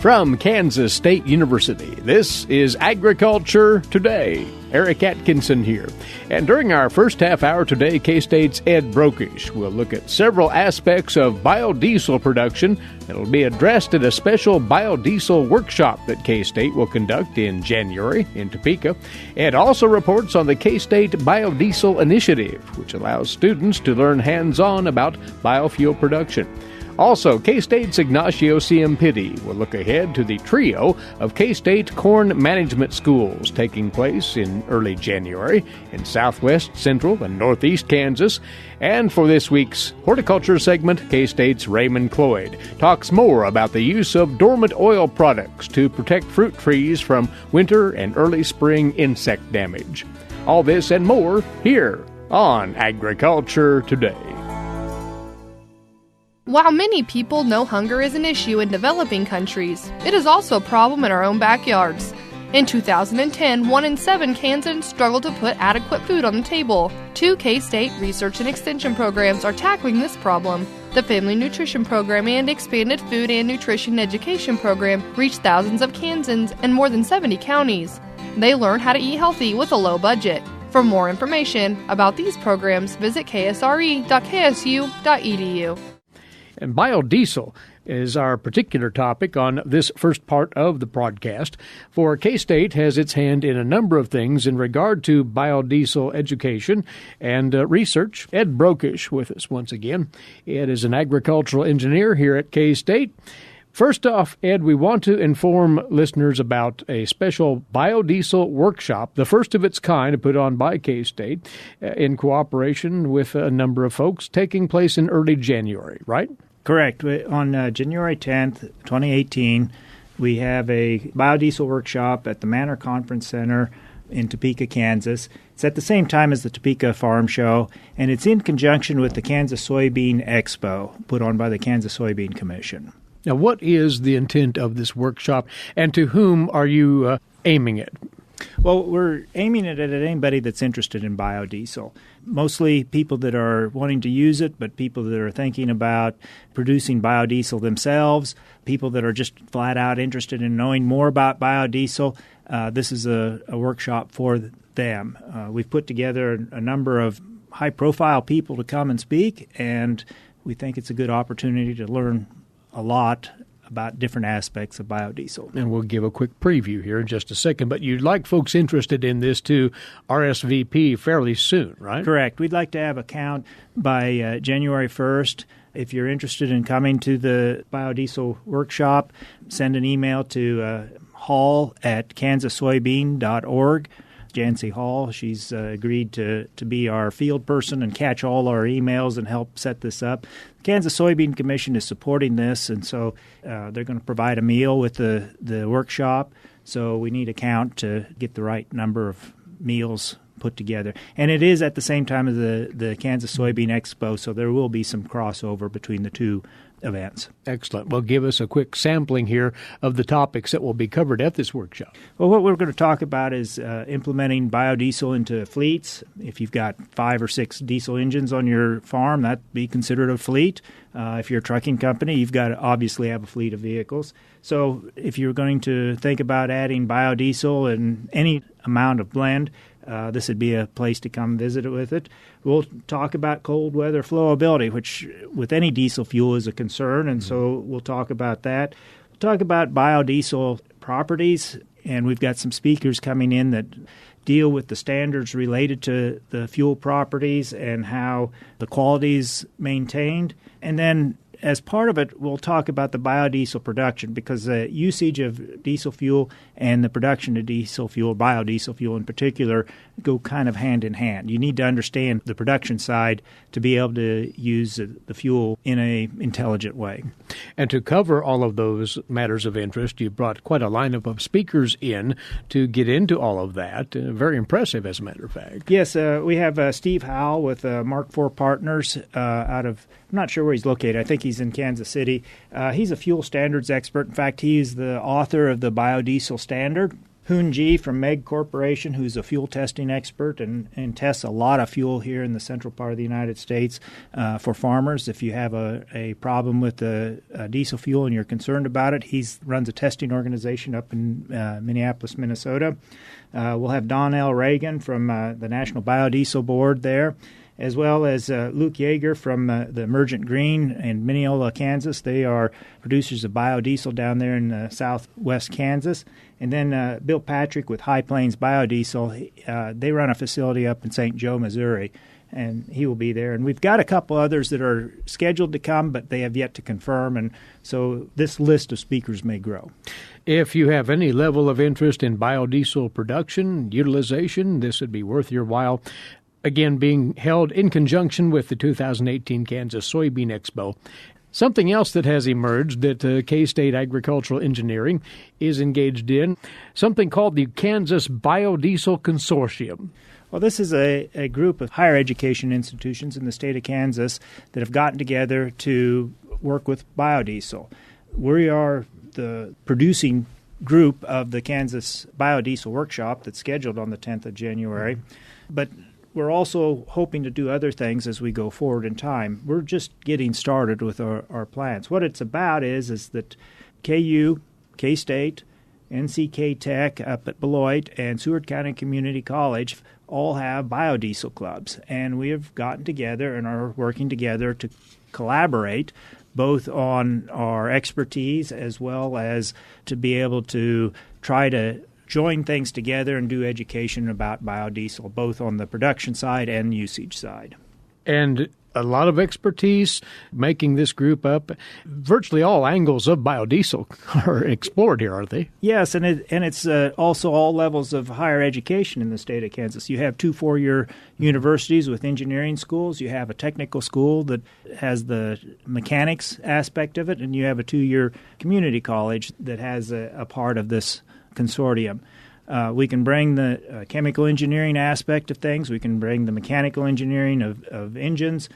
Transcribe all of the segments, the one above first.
From Kansas State University, this is Agriculture Today. Eric Atkinson here. And during our first half hour today, K-State's Ed Brokesh will look at several aspects of biodiesel production that will be addressed at a special biodiesel workshop that K-State will conduct in January in Topeka. Ed also reports on the K-State Biodiesel Initiative, which allows students to learn hands-on about biofuel production. Also, K-State's Ignacio Ciampitti will look ahead to the trio of K-State corn management schools taking place in early January in southwest, central, and northeast Kansas. And for this week's horticulture segment, K-State's Raymond Cloyd talks more about the use of dormant oil products to protect fruit trees from winter and early spring insect damage. All this and more here on Agriculture Today. While many people know hunger is an issue in developing countries, it is also a problem in our own backyards. In 2010, 1 in 7 Kansans struggled to put adequate food on the table. 2 K-State research and extension programs are tackling this problem. The Family Nutrition Program and Expanded Food and Nutrition Education Program reach thousands of Kansans in more than 70 counties. They learn how to eat healthy with a low budget. For more information about these programs, visit ksre.ksu.edu. And biodiesel is our particular topic on this first part of the broadcast. For K-State has its hand in a number of things in regard to biodiesel education and research. Ed Brokesh with us once again. Ed is an agricultural engineer here at K-State. First off, Ed, we want to inform listeners about a special biodiesel workshop, the first of its kind put on by K-State in cooperation with a number of folks, taking place in early January, right? Correct. On January 10th, 2018, we have a biodiesel workshop at the Manor Conference Center in Topeka, Kansas. It's at the same time as the Topeka Farm Show, and it's in conjunction with the Kansas Soybean Expo put on by the Kansas Soybean Commission. Now, what is the intent of this workshop, and to whom are you aiming it? Well, we're aiming it at anybody that's interested in biodiesel. Mostly people that are wanting to use it, but people that are thinking about producing biodiesel themselves, people that are just flat out interested in knowing more about biodiesel. This is a workshop for them. We've put together a number of high-profile people to come and speak, and we think it's a good opportunity to learn a lot about different aspects of biodiesel. And we'll give a quick preview here in just a second. But you'd like folks interested in this to RSVP fairly soon, right? Correct. We'd like to have a count by January 1st. If you're interested in coming to the biodiesel workshop, send an email to hall@kansassoybean.org. Jancy Hall, she's agreed to be our field person and catch all our emails and help set this up. The Kansas Soybean Commission is supporting this, and so they're going to provide a meal with the workshop. So we need a count to get the right number of meals put together. And it is at the same time as the Kansas Soybean Expo, so there will be some crossover between the two events. Excellent. Well, give us a quick sampling here of the topics that will be covered at this workshop. Well, what we're going to talk about is implementing biodiesel into fleets. If you've got 5 or 6 diesel engines on your farm, that'd be considered a fleet. If you're a trucking company, you've got to obviously have a fleet of vehicles. So if you're going to think about adding biodiesel in any amount of blend, this would be a place to come visit with it. We'll talk about cold weather flowability, which with any diesel fuel is a concern, and so we'll talk about that. We'll talk about biodiesel properties, and we've got some speakers coming in that deal with the standards related to the fuel properties and how the quality is maintained. And then as part of it, we'll talk about the biodiesel production, because the usage of diesel fuel and the production of diesel fuel, biodiesel fuel in particular, go kind of hand in hand. You need to understand the production side to be able to use the fuel in an intelligent way. And to cover all of those matters of interest, you brought quite a lineup of speakers in to get into all of that. Very impressive, as a matter of fact. Yes, we have Steve Howell with Mark IV Partners out of, I'm not sure where he's located. I think he's in Kansas City. He's a fuel standards expert. In fact, he's the author of the Biodiesel Standard, Hoon Ji from Meg Corporation, who's a fuel testing expert and tests a lot of fuel here in the central part of the United States for farmers. If you have a problem with the diesel fuel and you're concerned about it, he runs a testing organization up in Minneapolis, Minnesota. We'll have Donnell Reagan from the National Biodiesel Board there, as well as Luke Yeager from the Emergent Green in Mineola, Kansas. They are producers of biodiesel down there in southwest Kansas. And then Bill Patrick with High Plains Biodiesel. They run a facility up in St. Joe, Missouri, and he will be there. And we've got a couple others that are scheduled to come, but they have yet to confirm. And so this list of speakers may grow. If you have any level of interest in biodiesel production, utilization, this would be worth your while. Again, being held in conjunction with the 2018 Kansas Soybean Expo. Something else that has emerged that K-State Agricultural Engineering is engaged in, something called the Kansas Biodiesel Consortium. Well, this is a group of higher education institutions in the state of Kansas that have gotten together to work with biodiesel. We are the producing group of the Kansas Biodiesel Workshop that's scheduled on the 10th of January. But we're also hoping to do other things as we go forward in time. We're just getting started with our plans. What it's about is that KU, K-State, NCK Tech up at Beloit, and Seward County Community College all have biodiesel clubs. And we have gotten together and are working together to collaborate both on our expertise as well as to be able to try to join things together and do education about biodiesel, both on the production side and usage side. And a lot of expertise making this group up. Virtually all angles of biodiesel are explored here, aren't they? Yes, and it's also all levels of higher education in the state of Kansas. You have 2 4-year universities with engineering schools. You have a technical school that has the mechanics aspect of it, and you have a 2-year community college that has a part of this consortium. We can bring the chemical engineering aspect of things. We can bring the mechanical engineering of engines.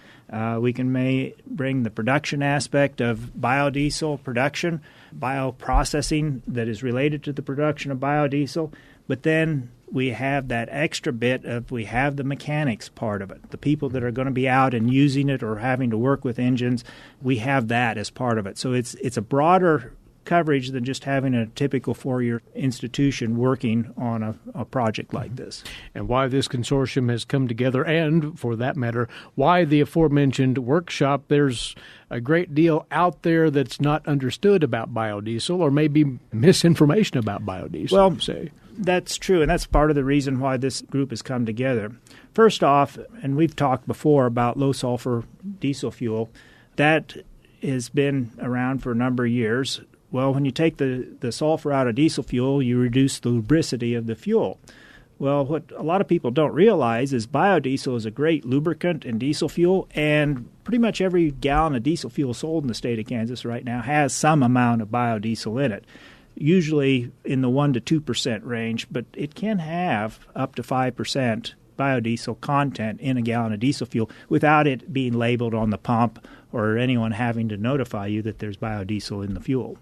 We can bring the production aspect of biodiesel production, bioprocessing that is related to the production of biodiesel. But then we have that extra bit of we have the mechanics part of it, the people that are going to be out and using it or having to work with engines. We have that as part of it. So it's a broader coverage than just having a typical 4-year institution working on a project like this. And why this consortium has come together, and for that matter, why the aforementioned workshop. There's a great deal out there that's not understood about biodiesel, or maybe misinformation about biodiesel. Well, say. That's true, and that's part of the reason why this group has come together. First off, and we've talked before about low-sulfur diesel fuel, that has been around for a number of years. Well, when you take the sulfur out of diesel fuel, you reduce the lubricity of the fuel. Well, what a lot of people don't realize is biodiesel is a great lubricant in diesel fuel, and pretty much every gallon of diesel fuel sold in the state of Kansas right now has some amount of biodiesel in it, usually in the 1% to 2% range, but it can have up to 5% biodiesel content in a gallon of diesel fuel without it being labeled on the pump or anyone having to notify you that there's biodiesel in the fuel.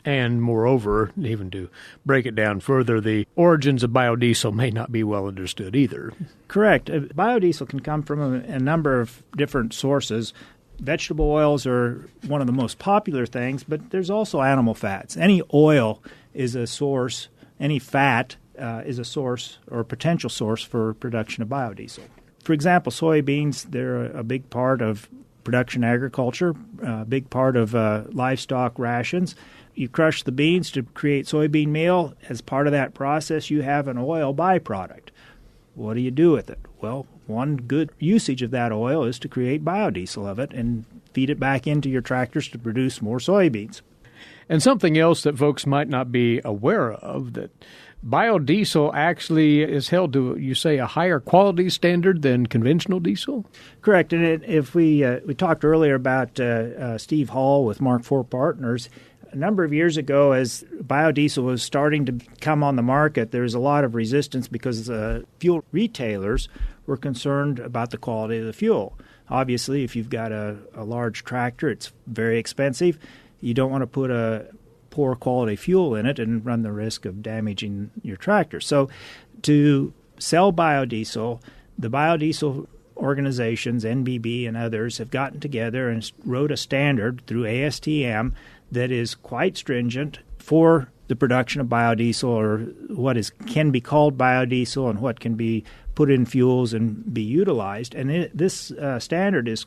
And moreover, even to break it down further, the origins of biodiesel may not be well understood either. Correct. Biodiesel can come from a number of different sources. Vegetable oils are one of the most popular things, but there's also animal fats. Any oil is a source. Any fat is a source or a potential source for production of biodiesel. For example, soybeans, they're a big part of production agriculture, a big part of livestock rations. You crush the beans to create soybean meal. As part of that process, you have an oil byproduct. What do you do with it? Well, one good usage of that oil is to create biodiesel of it and feed it back into your tractors to produce more soybeans. And something else that folks might not be aware of, that biodiesel actually is held to, you say, a higher quality standard than conventional diesel? Correct. And if we talked earlier about Steve Hall with Mark IV Partners. A number of years ago, as biodiesel was starting to come on the market, there was a lot of resistance because fuel retailers were concerned about the quality of the fuel. Obviously, if you've got a large tractor, it's very expensive. You don't want to put a poor quality fuel in it and run the risk of damaging your tractor. So to sell biodiesel, the biodiesel organizations, NBB and others, have gotten together and wrote a standard through ASTM that is quite stringent for the production of biodiesel, or what can be called biodiesel and what can be put in fuels and be utilized. And this standard is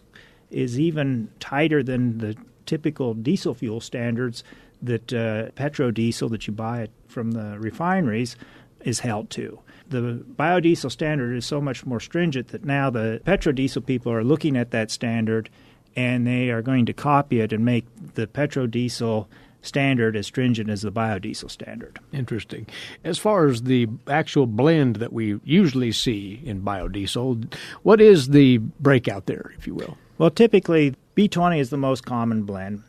even tighter than the typical diesel fuel standards that petrodiesel that you buy from the refineries is held to. The biodiesel standard is so much more stringent that now the petrodiesel people are looking at that standard and they are going to copy it and make the petrodiesel standard as stringent as the biodiesel standard. Interesting. As far as the actual blend that we usually see in biodiesel, what is the breakout there, if you will? Well, typically, B20 is the most common blend.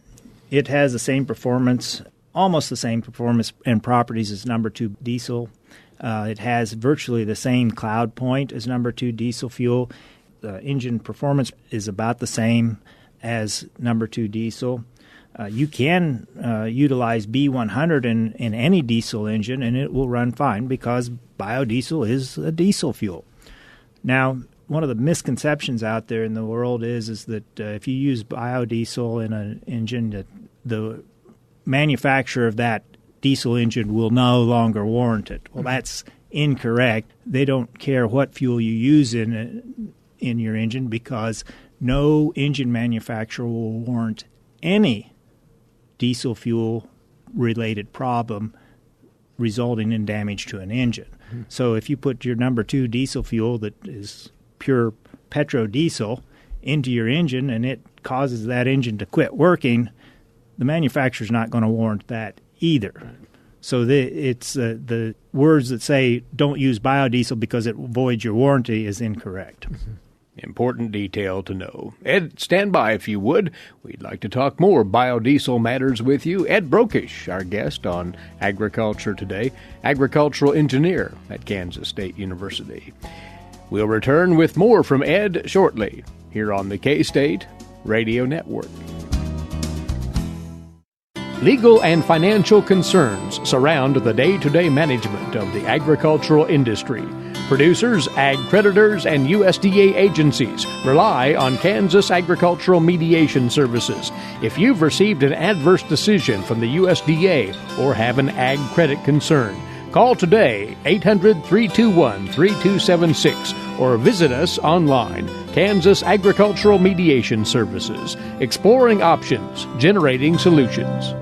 It has the same performance, almost the same performance and properties as number 2 diesel. It has virtually the same cloud point as number 2 diesel fuel. The engine performance is about the same as number 2 diesel. You can utilize B100 in any diesel engine, and it will run fine because biodiesel is a diesel fuel. Now, one of the misconceptions out there in the world is that if you use biodiesel in an engine, that the manufacturer of that diesel engine will no longer warrant it. Well, that's incorrect. They don't care what fuel you use in your engine because no engine manufacturer will warrant any diesel fuel related problem resulting in damage to an engine. Mm-hmm. So if you put your number 2 diesel fuel that is pure petrodiesel into your engine and it causes that engine to quit working, the manufacturer's not going to warrant that either. So it's the words that say don't use biodiesel because it voids your warranty is incorrect. Mm-hmm. Important detail to know. Ed, stand by if you would. We'd like to talk more biodiesel matters with you. Ed Brokesh, our guest on Agriculture Today, agricultural engineer at Kansas State University. We'll return with more from Ed shortly here on the K-State Radio Network. Legal and financial concerns surround the day-to-day management of the agricultural industry. Producers, ag creditors, and USDA agencies rely on Kansas Agricultural Mediation Services. If you've received an adverse decision from the USDA or have an ag credit concern, call today 800-321-3276 or visit us online. Kansas Agricultural Mediation Services, exploring options, generating solutions.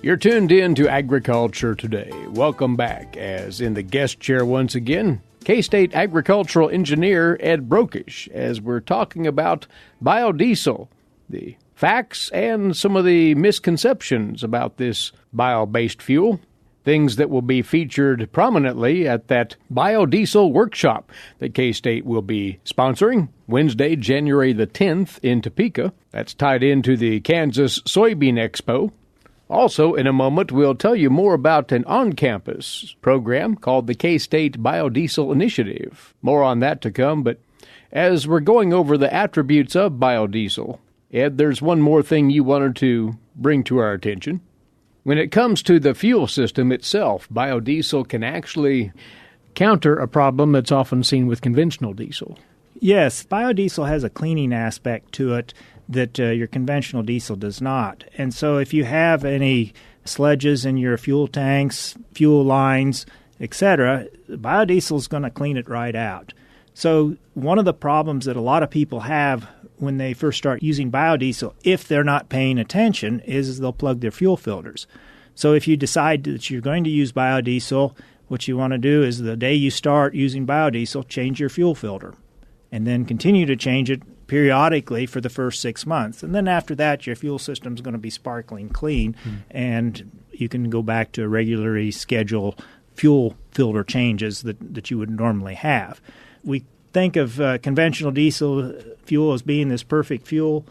You're tuned in to Agriculture Today. Welcome back, as in the guest chair once again, K-State agricultural engineer Ed Brokesh, as we're talking about biodiesel, the facts and some of the misconceptions about this bio-based fuel, things that will be featured prominently at that Biodiesel Workshop that K-State will be sponsoring Wednesday, January the 10th in Topeka. That's tied into the Kansas Soybean Expo. Also, in a moment, we'll tell you more about an on-campus program called the K-State Biodiesel Initiative. More on that to come, but as we're going over the attributes of biodiesel, Ed, there's one more thing you wanted to bring to our attention. When it comes to the fuel system itself, biodiesel can actually counter a problem that's often seen with conventional diesel. Yes, biodiesel has a cleaning aspect to it that your conventional diesel does not. And so if you have any sludges in your fuel tanks, fuel lines, etc., biodiesel is going to clean it right out. So one of the problems that a lot of people have when they first start using biodiesel, if they're not paying attention, is they'll plug their fuel filters. So if you decide that you're going to use biodiesel, what you want to do is the day you start using biodiesel, change your fuel filter, and then continue to change it periodically for the first 6 months. And then after that, your fuel system is going to be sparkling clean, and you can go back to regularly schedule fuel filter changes that you would normally have. We think of conventional diesel fuel as being this perfect fuel.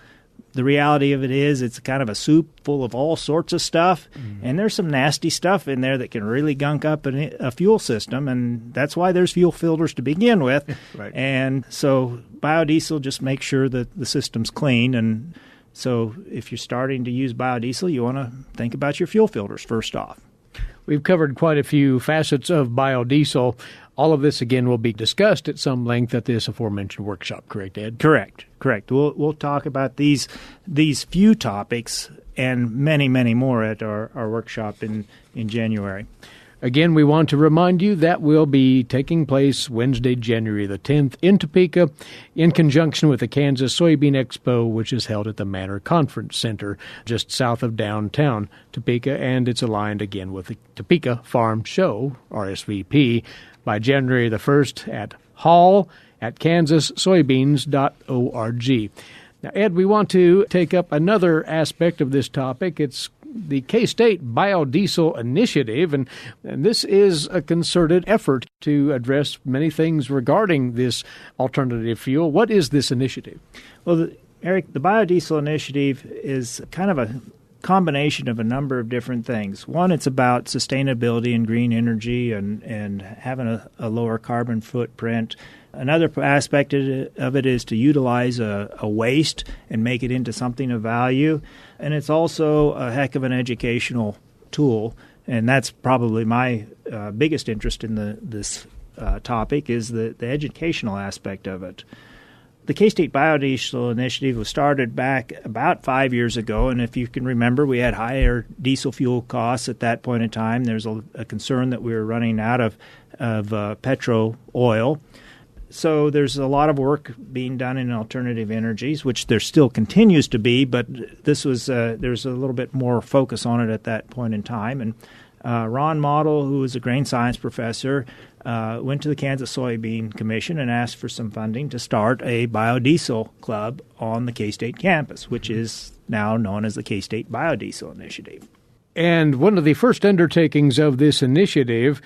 the reality of it is it's kind of a soup full of all sorts of stuff, and there's some nasty stuff in there that can really gunk up a fuel system, and that's why there's fuel filters to begin with. Right. And so biodiesel just makes sure that the system's clean. And so if you're starting to use biodiesel, you want to think about your fuel filters first off. We've covered quite a few facets of biodiesel. All of this, again, will be discussed at some length at this aforementioned workshop, correct, Ed? Correct. We'll talk about these few topics and many, many more at our workshop in January. Again, we want to remind you that will be taking place Wednesday, January the 10th in Topeka in conjunction with the Kansas Soybean Expo, which is held at the Manor Conference Center just south of downtown Topeka, and it's aligned again with the Topeka Farm Show, RSVP, by January the 1st at hall at kansassoybeans.org. Now, Ed, we want to take up another aspect of this topic. It's the K-State Biodiesel Initiative, and this is a concerted effort to address many things regarding this alternative fuel. What is this initiative? Well, Eric, the Biodiesel Initiative is kind of a combination of a number of different things. One, it's about sustainability and green energy and having a lower carbon footprint. Another aspect of it is to utilize a waste and make it into something of value. And it's also a heck of an educational tool. And that's probably my biggest interest in this topic is the educational aspect of it. The K-State Biodiesel Initiative was started back about 5 years ago, and if you can remember, we had higher diesel fuel costs at that point in time. There's a concern that we were running out of petro oil. So there's a lot of work being done in alternative energies, which there still continues to be, but this was there's a little bit more focus on it at that point in time. And Ron Model, who was a grain science professor, went to the Kansas Soybean Commission and asked for some funding to start a biodiesel club on the K-State campus, which is now known as the K-State Biodiesel Initiative. And one of the first undertakings of this initiative,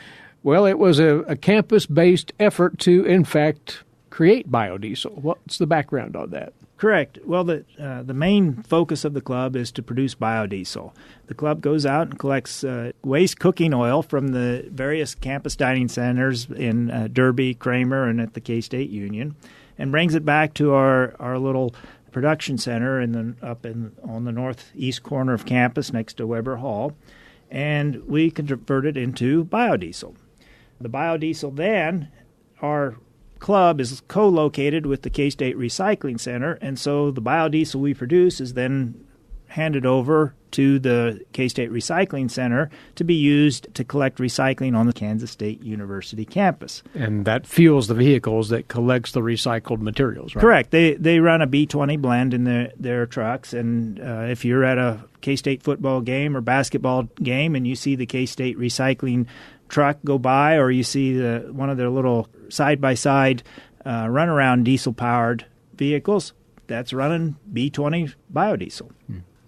well, it was a campus-based effort to, in fact, create biodiesel. What's the background on that? Correct. Well, the main focus of the club is to produce biodiesel. The club goes out and collects waste cooking oil from the various campus dining centers in Derby, Kramer, and at the K-State Union, and brings it back to our little production center on the northeast corner of campus next to Weber Hall, and we convert it into biodiesel. The biodiesel then, our club is co-located with the K-State Recycling Center, and so the biodiesel we produce is then handed over to the K-State Recycling Center to be used to collect recycling on the Kansas State University campus. And that fuels the vehicles that collects the recycled materials, right? Correct. They run a B20 blend in their trucks, and if you're at a K-State football game or basketball game and you see the K-State Recycling truck go by, or you see one of their little side-by-side runaround diesel-powered vehicles, that's running B20 biodiesel.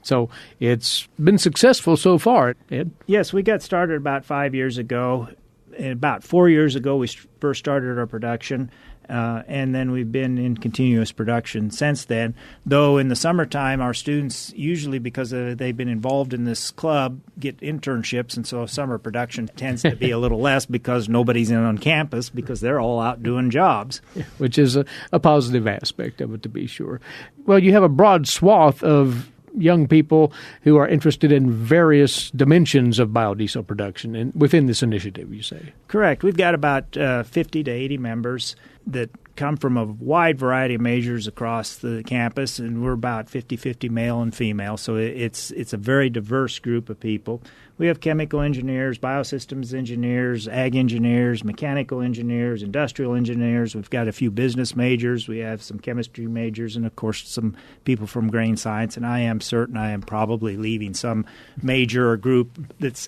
So it's been successful so far, Ed? Yes, we got started about 5 years ago. And about 4 years ago, we first started our production, and then we've been in continuous production since then. Though in the summertime, our students, usually because they've been involved in this club, get internships, and so summer production tends to be a little less because nobody's in on campus because they're all out doing jobs. Which is a positive aspect of it, to be sure. Well, you have a broad swath of young people who are interested in various dimensions of biodiesel production within this initiative, you say? Correct. We've got about 50 to 80 members that come from a wide variety of majors across the campus, and we're about 50-50 male and female, so it's a very diverse group of people. We have chemical engineers, biosystems engineers, ag engineers, mechanical engineers, industrial engineers. We've got a few business majors. We have some chemistry majors, and, of course, some people from grain science, and I am certain I am probably leaving some major or group that's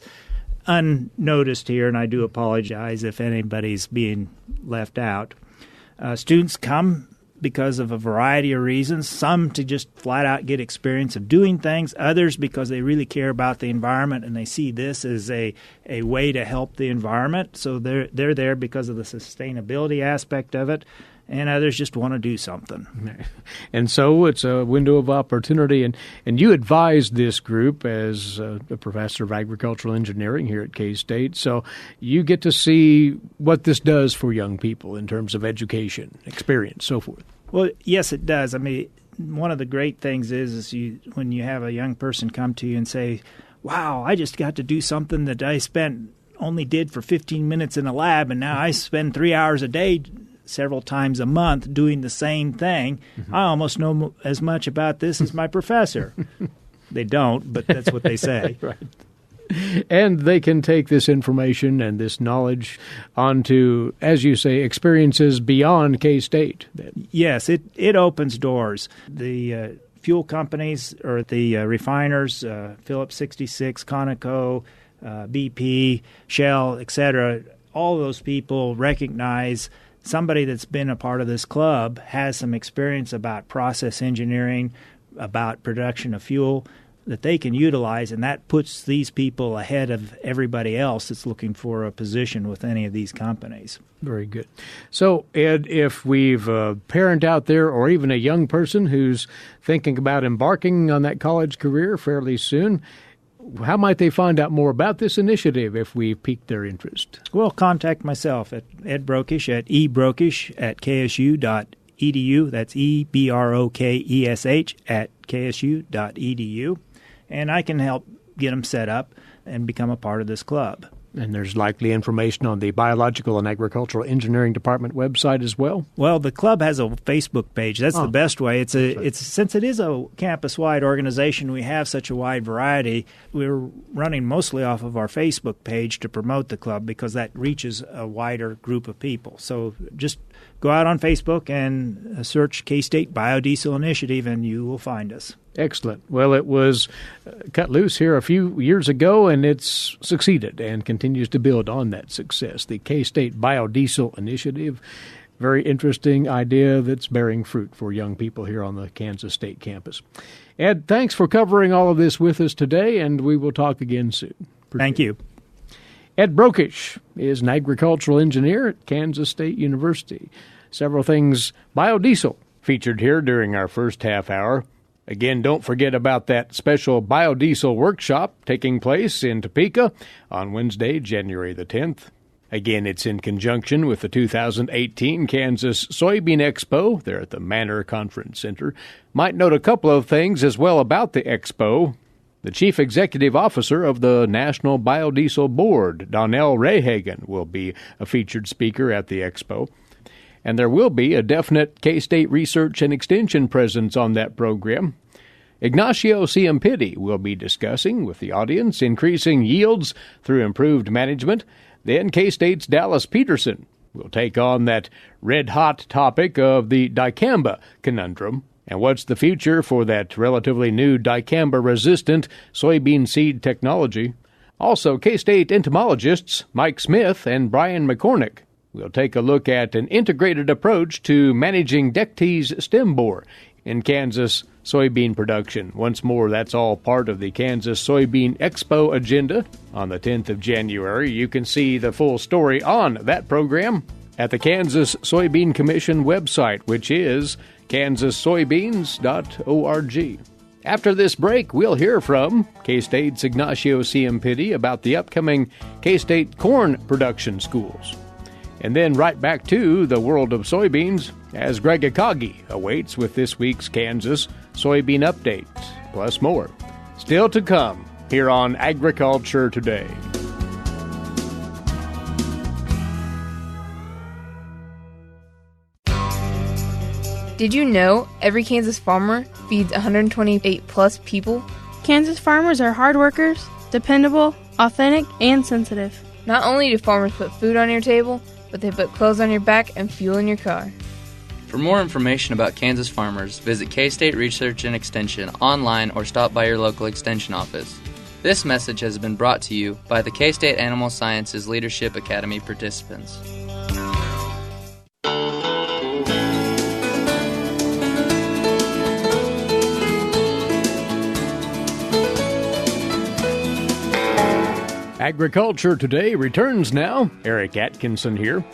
unnoticed here, and I do apologize if anybody's being left out. Students come because of a variety of reasons, some to just flat out get experience of doing things, others because they really care about the environment and they see this as a way to help the environment. So they're there because of the sustainability aspect of it. and others just want to do something. And so it's a window of opportunity. And you advise this group as a professor of agricultural engineering here at K-State. So you get to see what this does for young people in terms of education, experience, so forth. Well, yes, it does. I mean, one of the great things is when you have a young person come to you and say, wow, I just got to do something that I only did for 15 minutes in a lab, and now I spend 3 hours a day several times a month doing the same thing. Mm-hmm. I almost know as much about this as my professor. They don't, but that's what they say. Right. And they can take this information and this knowledge onto, as you say, experiences beyond K-State. Yes, it opens doors. The fuel companies or the refiners, Phillips 66, Conoco, BP, Shell, etc., all those people recognize somebody that's been a part of this club has some experience about process engineering, about production of fuel that they can utilize, and that puts these people ahead of everybody else that's looking for a position with any of these companies. Very good. So, Ed, if we've a parent out there or even a young person who's thinking about embarking on that college career fairly soon, how might they find out more about this initiative if we've piqued their interest? Well, contact myself at Ed Brokesh at ebrokesh@ksu.edu. That's EBROKESH at ksu.edu. And I can help get them set up and become a part of this club. And there's likely information on the Biological and Agricultural Engineering Department website as well? Well, the club has a Facebook page. That's the best way. It's since it is a campus-wide organization, we have such a wide variety. We're running mostly off of our Facebook page to promote the club because that reaches a wider group of people. So just go out on Facebook and search K-State Biodiesel Initiative, and you will find us. Excellent. Well, it was cut loose here a few years ago, and it's succeeded and continues to build on that success. The K-State Biodiesel Initiative, very interesting idea that's bearing fruit for young people here on the Kansas State campus. Ed, thanks for covering all of this with us today, and we will talk again soon. Thank you. Ed Brokesh is an agricultural engineer at Kansas State University. Several things biodiesel featured here during our first half hour. Again, don't forget about that special Biodiesel Workshop taking place in Topeka on Wednesday, January the 10th. Again, it's in conjunction with the 2018 Kansas Soybean Expo there at the Manor Conference Center. Might note a couple of things as well about the expo. The Chief Executive Officer of the National Biodiesel Board, Donnell Rayhagen, will be a featured speaker at the expo. And there will be a definite K-State Research and Extension presence on that program. Ignacio Ciampitti will be discussing with the audience increasing yields through improved management. Then K-State's Dallas Peterson will take on that red-hot topic of the dicamba conundrum. And what's the future for that relatively new dicamba-resistant soybean seed technology? Also, K-State entomologists Mike Smith and Brian McCormick will take a look at an integrated approach to managing Dectes stem borer in Kansas soybean production. Once more, that's all part of the Kansas Soybean Expo agenda on the 10th of January. You can see the full story on that program at the Kansas Soybean Commission website, which is kansassoybeans.org. After this break, we'll hear from K-State's Ignacio Ciampitti about the upcoming K-State corn production schools. And then right back to the world of soybeans as Greg Akagi awaits with this week's Kansas Soybean Update, plus more. Still to come here on Agriculture Today. Did you know every Kansas farmer feeds 128 plus people? Kansas farmers are hard workers, dependable, authentic, and sensitive. Not only do farmers put food on your table, but they put clothes on your back and fuel in your car. For more information about Kansas farmers, visit K-State Research and Extension online or stop by your local extension office. This message has been brought to you by the K-State Animal Sciences Leadership Academy participants. Agriculture Today returns now. Eric Atkinson here.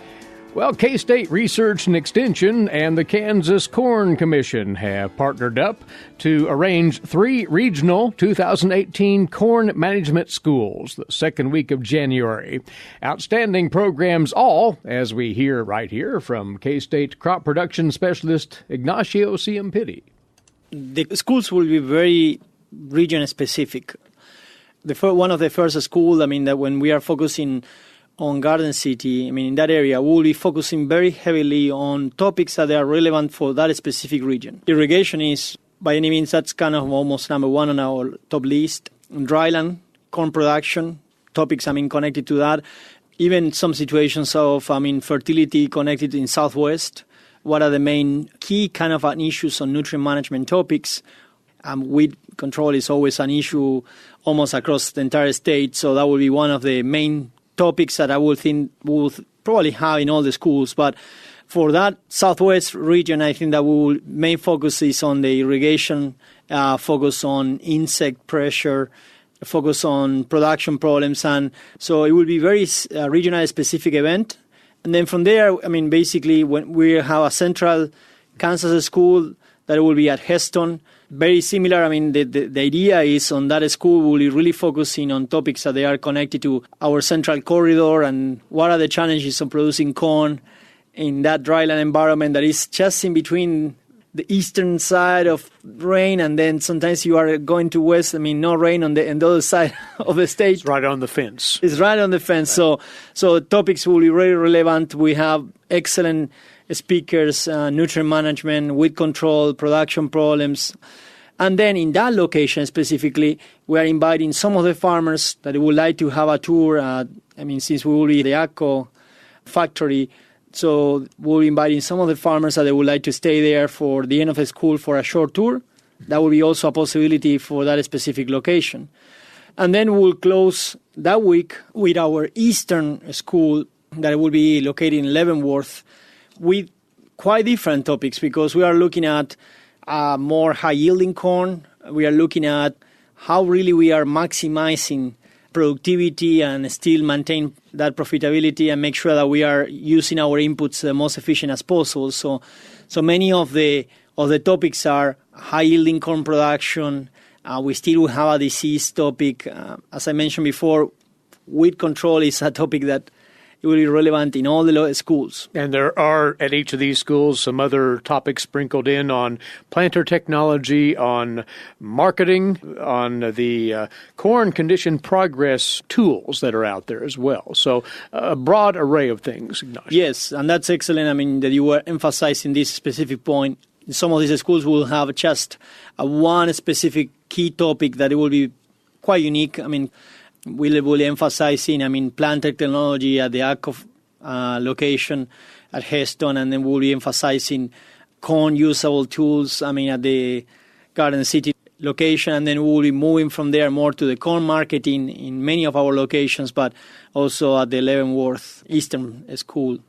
Well, K-State Research and Extension and the Kansas Corn Commission have partnered up to arrange 3 regional 2018 corn management schools the second week of January. Outstanding programs all, as we hear right here from K-State crop production specialist Ignacio Ciampitti. The schools will be very region-specific. One of the first schools, that when we are focusing on Garden City, in that area, we'll be focusing very heavily on topics that are relevant for that specific region. Irrigation is, by any means, that's kind of almost number one on our top list. Dryland, corn production, topics, connected to that. Even some situations of, fertility connected in Southwest. What are the main key kind of issues on nutrient management topics? Weed control is always an issue almost across the entire state, so that will be one of the main topics that I would think we'll probably have in all the schools. But for that Southwest region, I think that main focus is on the irrigation, focus on insect pressure, focus on production problems. And so it will be very regional specific event. And then from there, basically when we have a central Kansas school that will be at Heston, very similar. The idea is on that school we'll be really focusing on topics that they are connected to our central corridor and what are the challenges of producing corn in that dryland environment that is just in between the eastern side of rain, and then sometimes you are going to west, no rain on the other side of the state. It's right on the fence. It's right on the fence. Right. So topics will be very relevant. We have excellent speakers, nutrient management, weed control, production problems. And then in that location specifically, we are inviting some of the farmers that would like to have a tour. Since we will be the ACO factory, so we're inviting some of the farmers that they would like to stay there for the end of the school for a short tour. That will be also a possibility for that specific location. And then we'll close that week with our eastern school that will be located in Leavenworth, with quite different topics because we are looking at more high-yielding corn. We are looking at how really we are maximizing productivity and still maintain that profitability and make sure that we are using our inputs the most efficient as possible. So many of the topics are high-yielding corn production. We still will have a disease topic. As I mentioned before, weed control is a topic that it will be relevant in all the schools. And there are, at each of these schools, some other topics sprinkled in on planter technology, on marketing, on the corn condition progress tools that are out there as well. So a broad array of things, Ignacio. Yes, and that's excellent. That you were emphasizing this specific point. Some of these schools will have just one specific key topic that it will be quite unique. We'll be emphasizing, planter technology at the ACO location at Heston, and then we'll be emphasizing corn usable tools, at the Garden City location, and then we'll be moving from there more to the corn marketing in many of our locations, but also at the Leavenworth Eastern School.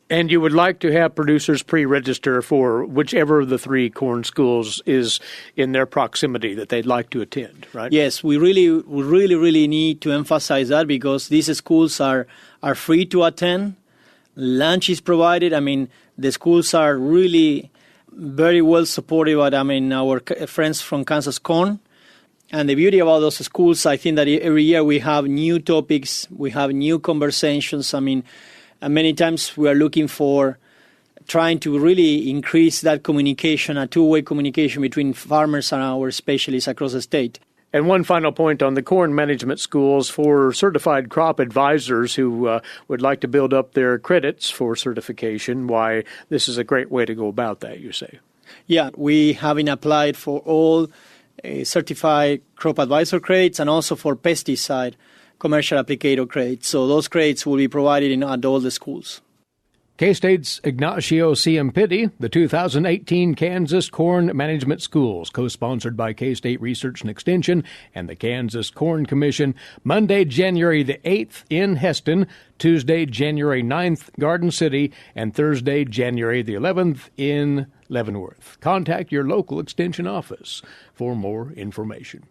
And you would like to have producers pre-register for whichever of the 3 corn schools is in their proximity that they'd like to attend, right? Yes, we really need to emphasize that because these schools are free to attend. Lunch is provided. The schools are really very well supported by our friends from Kansas Corn. And the beauty about those schools, I think that every year we have new topics, we have new conversations. And many times we are looking for trying to really increase that communication, a two-way communication between farmers and our specialists across the state. And one final point on the corn management schools for certified crop advisors who would like to build up their credits for certification, why this is a great way to go about that, you say. Yeah, we haven't applied for all certified crop advisor credits and also for pesticide commercial applicator credits. So those credits will be provided at all the schools. K-State's Ignacio Ciampitti, the 2018 Kansas Corn Management Schools, co-sponsored by K-State Research and Extension and the Kansas Corn Commission, Monday, January the 8th in Heston, Tuesday, January 9th, Garden City, and Thursday, January the 11th in Leavenworth. Contact your local extension office for more information.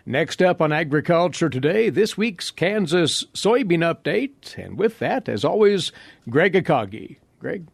Next up on Agriculture Today, this week's Kansas soybean update. And with that, as always, Greg Akagi. Greg?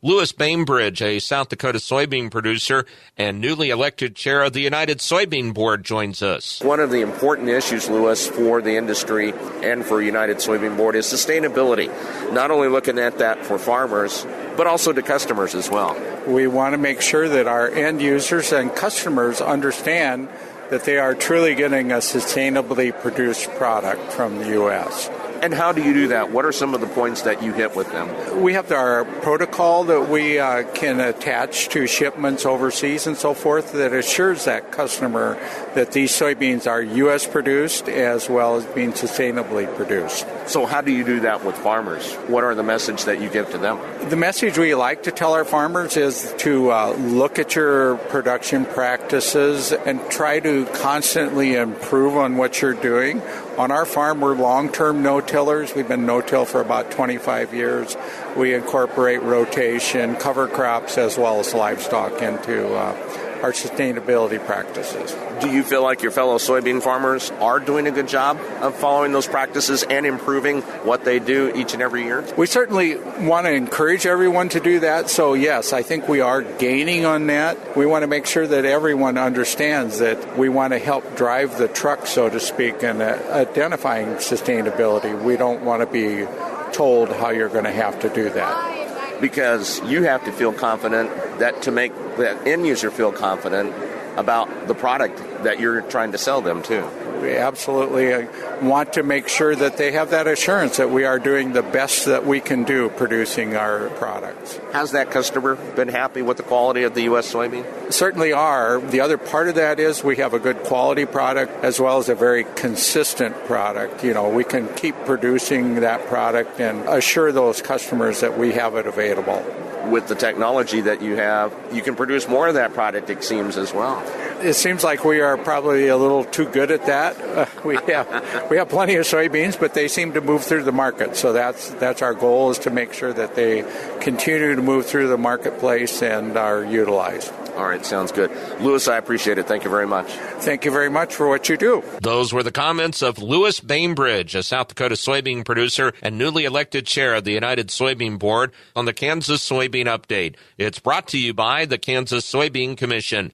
Louis Bainbridge, a South Dakota soybean producer and newly elected chair of the United Soybean Board, joins us. One of the important issues, Louis, for the industry and for United Soybean Board is sustainability. Not only looking at that for farmers, but also to customers as well. We want to make sure that our end users and customers understand that they are truly getting a sustainably produced product from the U.S. And how do you do that? What are some of the points that you hit with them? We have our protocol that we can attach to shipments overseas and so forth that assures that customer that these soybeans are U.S. produced as well as being sustainably produced. So how do you do that with farmers? What are the message that you give to them? The message we like to tell our farmers is to look at your production practices and try to constantly improve on what you're doing. On our farm, we're long-term no-tillers. We've been no-till for about 25 years. We incorporate rotation, cover crops, as well as livestock into our sustainability practices. Do you feel like your fellow soybean farmers are doing a good job of following those practices and improving what they do each and every year? We certainly want to encourage everyone to do that. So, yes, I think we are gaining on that. We want to make sure that everyone understands that we want to help drive the truck, so to speak, in identifying sustainability. We don't want to be told how you're going to have to do that. Because you have to feel confident that to make that end user feel confident about the product that you're trying to sell them to. We absolutely want to make sure that they have that assurance that we are doing the best that we can do producing our products. Has that customer been happy with the quality of the U.S. soybean? Certainly are. The other part of that is we have a good quality product as well as a very consistent product. You know, we can keep producing that product and assure those customers that we have it available. With the technology that you have, you can produce more of that product, it seems, as well. It seems like we are probably a little too good at that. We have plenty of soybeans, but they seem to move through the market. So that's our goal, is to make sure that they continue to move through the marketplace and are utilized. All right, sounds good. Louis, I appreciate it. Thank you very much. Thank you very much for what you do. Those were the comments of Louis Bainbridge, a South Dakota soybean producer and newly elected chair of the United Soybean Board, on the Kansas Soybean Update. It's brought to you by the Kansas Soybean Commission.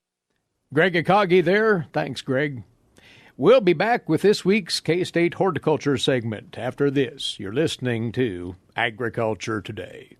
Greg Akagi there. Thanks, Greg. We'll be back with this week's K-State Horticulture segment. After this, you're listening to Agriculture Today.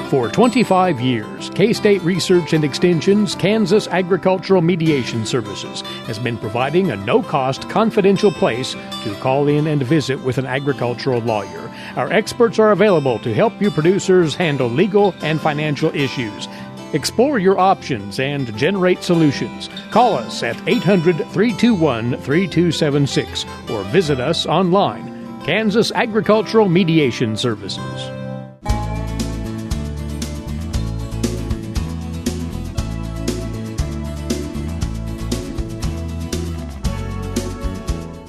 For 25 years, K-State Research and Extension's Kansas Agricultural Mediation Services has been providing a no-cost, confidential place to call in and visit with an agricultural lawyer. Our experts are available to help you producers handle legal and financial issues. Explore your options and generate solutions. Call us at 800-321-3276 or visit us online. Kansas Agricultural Mediation Services.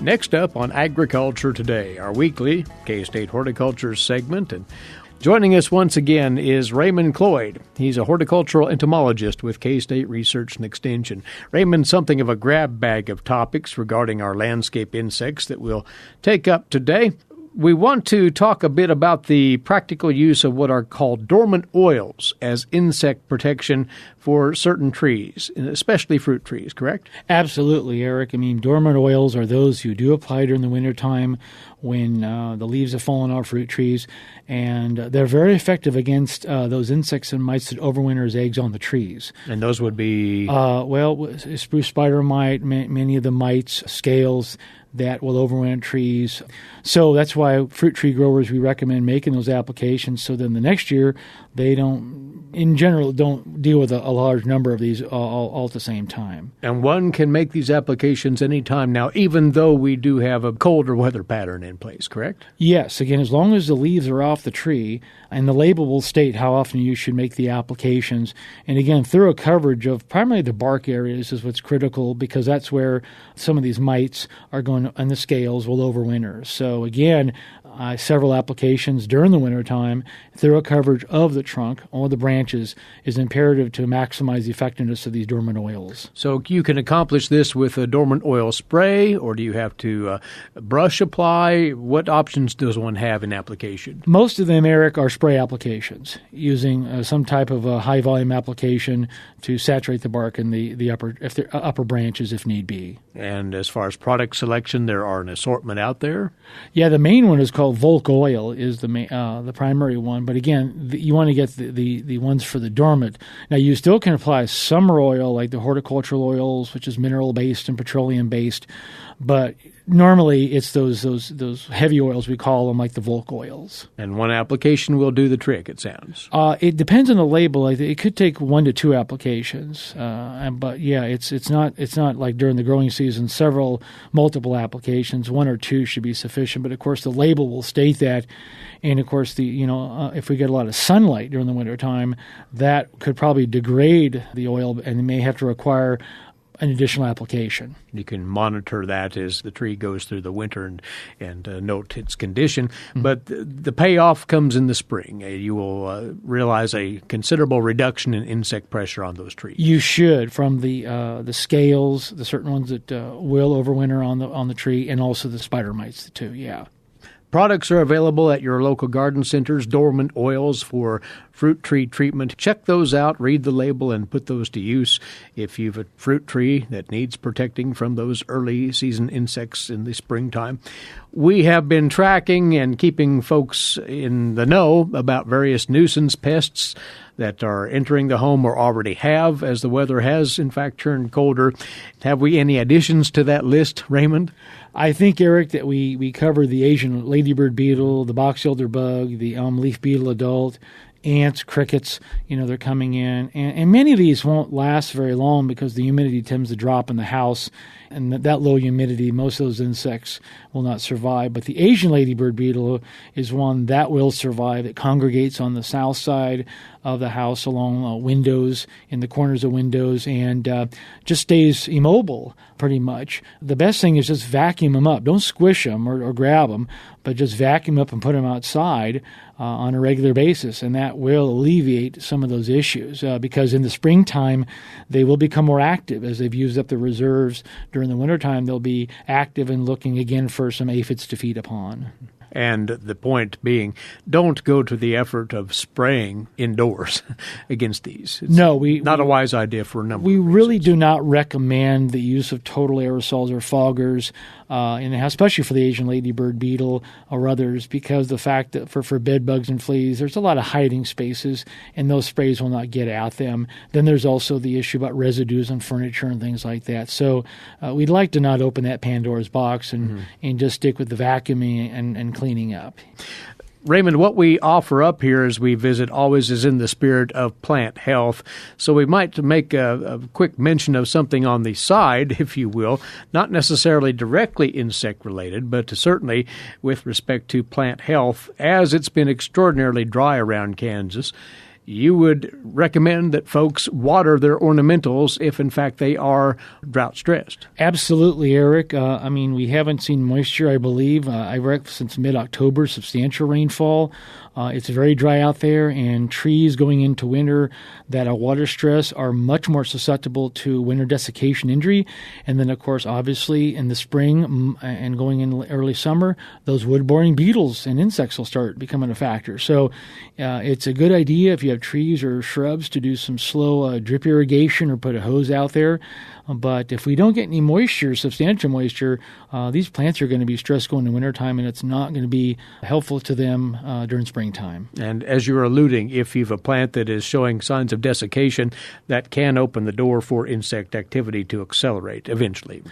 Next up on Agriculture Today, our weekly K-State Horticulture segment. And joining us once again is Raymond Cloyd. He's a horticultural entomologist with K-State Research and Extension. Raymond, something of a grab bag of topics regarding our landscape insects that we'll take up today. We want to talk a bit about the practical use of what are called dormant oils as insect protection for certain trees, especially fruit trees, correct? Absolutely, Eric. I mean, dormant oils are those you do apply during the wintertime when the leaves have fallen off fruit trees, and they're very effective against those insects and mites that overwinter as eggs on the trees. And those would be? Spruce spider mite, many of the mites, scales that will overwinter trees. So that's why fruit tree growers, we recommend making those applications so then the next year they don't deal with a large number of these all at the same time. And one can make these applications anytime now, even though we do have a colder weather pattern in place, correct? Yes. Again, as long as the leaves are off the tree, and the label will state how often you should make the applications. And again, thorough coverage of primarily the bark areas is what's critical, because that's where some of these mites are going, and the scales will overwinter. So again, several applications during the wintertime. Thorough coverage of the trunk or the branches is imperative to maximize the effectiveness of these dormant oils. So you can accomplish this with a dormant oil spray, or do you have to brush apply? What options does one have in application? Most of them, Eric, are spray applications using some type of a high-volume application to saturate the bark in the upper branches if need be. And as far as product selection, there are an assortment out there? Yeah, the main one is called Volk Oil, is the primary one. But again, you want to get the ones for the dormant. Now, you still can apply summer oil like the horticultural oils, which is mineral-based and petroleum-based. But normally it's those heavy oils, we call them, like the Volk oils. And one application will do the trick, it sounds. It depends on the label. It could take 1 to 2 applications. But yeah, it's not like during the growing season, multiple applications. 1 or 2 should be sufficient. But of course, the label will state that. And of course, if we get a lot of sunlight during the wintertime, that could probably degrade the oil and may have to require an additional application. You can monitor that as the tree goes through the winter and note its condition. Mm-hmm. But the payoff comes in the spring. You will realize a considerable reduction in insect pressure on those trees. You should, from the scales, the certain ones that will overwinter on the tree, and also the spider mites too. Yeah. Products are available at your local garden centers, dormant oils for fruit tree treatment. Check those out, read the label, and put those to use if you've a fruit tree that needs protecting from those early season insects in the springtime. We have been tracking and keeping folks in the know about various nuisance pests that are entering the home or already have, as the weather has, in fact, turned colder. Have we any additions to that list, Raymond? I think, Eric, that we covered the Asian ladybird beetle, the box elder bug, the elm leaf beetle adult, ants, crickets, they're coming in. And many of these won't last very long because the humidity tends to drop in the house. And that low humidity, most of those insects will not survive. But the Asian ladybird beetle is one that will survive. It congregates on the south side of the house along windows, in the corners of windows, and just stays immobile pretty much. The best thing is just vacuum them up. Don't squish them or grab them, but just vacuum up and put them outside on a regular basis, and that will alleviate some of those issues because in the springtime they will become more active as they've used up the reserves. During the wintertime, they'll be active and looking again for some aphids to feed upon. And the point being, don't go to the effort of spraying indoors against these. It's not a wise idea for a number of reasons. We really do not recommend the use of total aerosols or foggers in the house, especially for the Asian ladybird beetle or others, because the fact that for bed bugs and fleas, there's a lot of hiding spaces, and those sprays will not get at them. Then there's also the issue about residues on furniture and things like that. So we'd like to not open that Pandora's box and just stick with the vacuuming and cleaning up. Raymond, what we offer up here as we visit always is in the spirit of plant health. So we might make a quick mention of something on the side, if you will, not necessarily directly insect-related, but certainly with respect to plant health. As it's been extraordinarily dry around Kansas, you would recommend that folks water their ornamentals if, in fact, they are drought-stressed. Absolutely, Eric. We haven't seen moisture, I believe. I reckon since mid-October, substantial rainfall. It's very dry out there, and trees going into winter that are water stress are much more susceptible to winter desiccation injury. And then, of course, obviously, in the spring and going in early summer, those wood-boring beetles and insects will start becoming a factor. So it's a good idea if you have trees or shrubs to do some slow drip irrigation or put a hose out there. But if we don't get any moisture, substantial moisture, these plants are going to be stressed going into wintertime, and it's not going to be helpful to them during springtime. And as you're alluding, if you have a plant that is showing signs of desiccation, that can open the door for insect activity to accelerate eventually.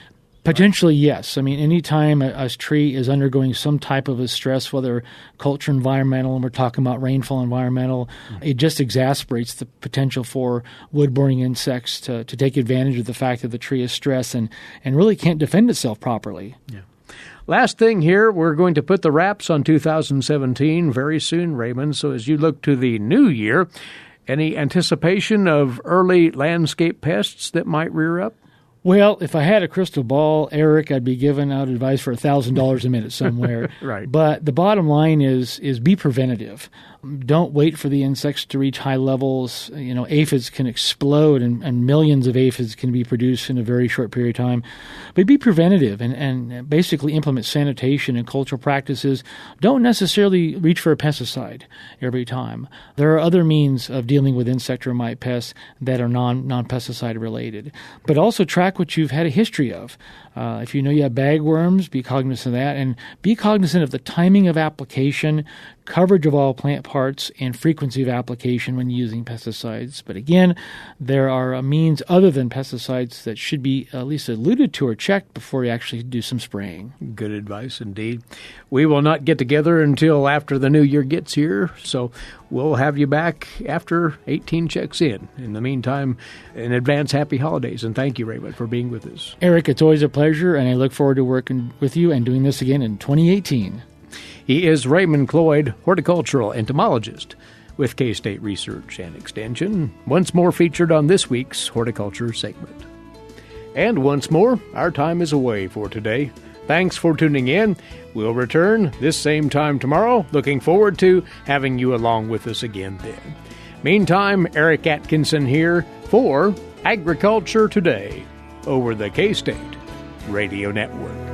Potentially, yes. Anytime a tree is undergoing some type of a stress, whether culture environmental, and we're talking about rainfall environmental, it just exacerbates the potential for wood-boring insects to take advantage of the fact that the tree is stressed and really can't defend itself properly. Yeah. Last thing here, we're going to put the wraps on 2017 very soon, Raymond. So as you look to the new year, any anticipation of early landscape pests that might rear up? Well, if I had a crystal ball, Eric, I'd be giving out advice for $1,000 a minute somewhere. Right. But the bottom line is be preventative. Don't wait for the insects to reach high levels. Aphids can explode and millions of aphids can be produced in a very short period of time. But be preventative and basically implement sanitation and cultural practices. Don't necessarily reach for a pesticide every time. There are other means of dealing with insect or mite pests that are non-pesticide related. But also track what you've had a history of. If you know you have bagworms, be cognizant of that, and be cognizant of the timing of application, coverage of all plant parts, and frequency of application when using pesticides. But again, there are means other than pesticides that should be at least alluded to or checked before you actually do some spraying. Good advice indeed. We will not get together until after the new year gets here, so we'll have you back after 18 checks in. In the meantime, in advance, happy holidays, and thank you, Raymond, for being with us. Eric, it's always a pleasure, and I look forward to working with you and doing this again in 2018. He is Raymond Cloyd, horticultural entomologist with K-State Research and Extension, once more featured on this week's Horticulture segment. And once more, our time is away for today. Thanks for tuning in. We'll return this same time tomorrow. Looking forward to having you along with us again then. Meantime, Eric Atkinson here for Agriculture Today over the K-State Radio Network.